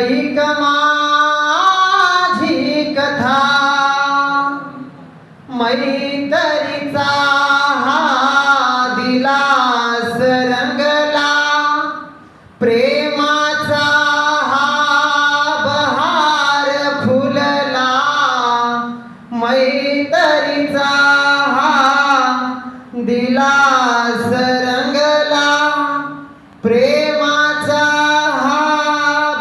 ऐक माझी कथा, मैत्रीचा हा दिलास रंगला, प्रेमाचा हा बहार फुलला, मैत्रीचा हा दिलास रंगला, प्रेमाचा हा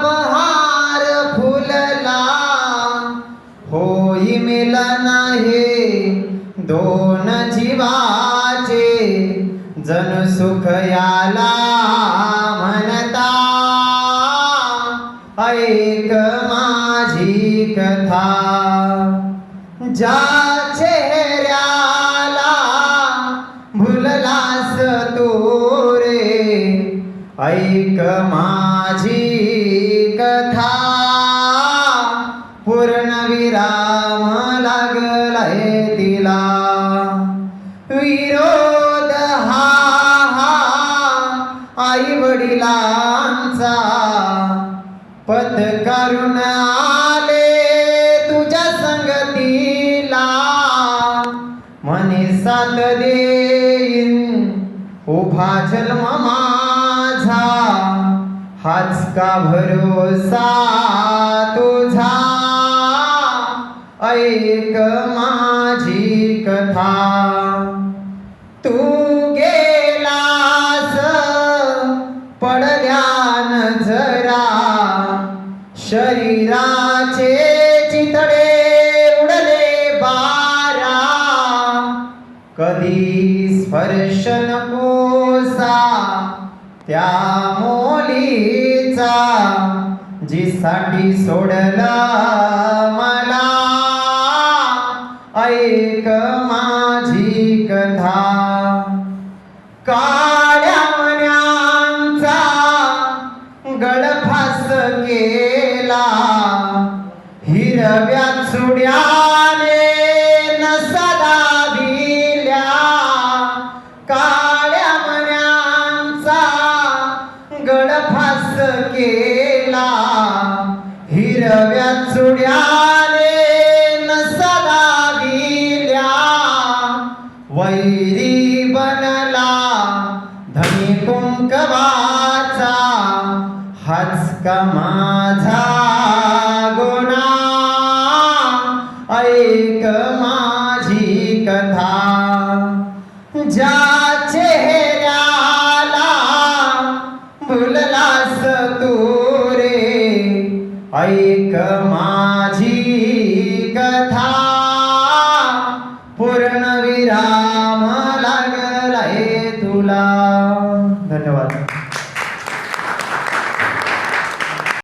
बहार फुलला. होई मिलन हे दोन जीवाचे, जण सुख याला म्हणता. ऐक माझी कथा, ज्या चेहऱ्याला भुललास तू रे, ऐक माझी कथा. पूर्णविराम लागलाय तिला, विरोध हा आई वडिलांचा, पत्करून आले तुझ्या संगतीला. म्हणे साथ देईन उभा जन्म माझा, हाच का भरोसा तुझा. ऐक माझी कथा, तू गेलास पडल्यान जरा, शरीराचे चितडे उडले बारा. कधी स्पर्श नकोसा त्या मोलीचा, जीसाठी सोडला मला. ऐक माझी कथा, काळ्या मन्यांचा गळफास केला, हिरव्या चुड्याने नसा दाबिल्या. काळ्या मन्यांचा गळफास केला, हिरव्या चुड्याने नसा दाबिल्या. वैरी बनला धनी कुंकवाचा, हाच का माझा गुन्हा. ऐक माझी कथा, ज्या चेहऱ्याला भुललास तू रे, ऐक माझी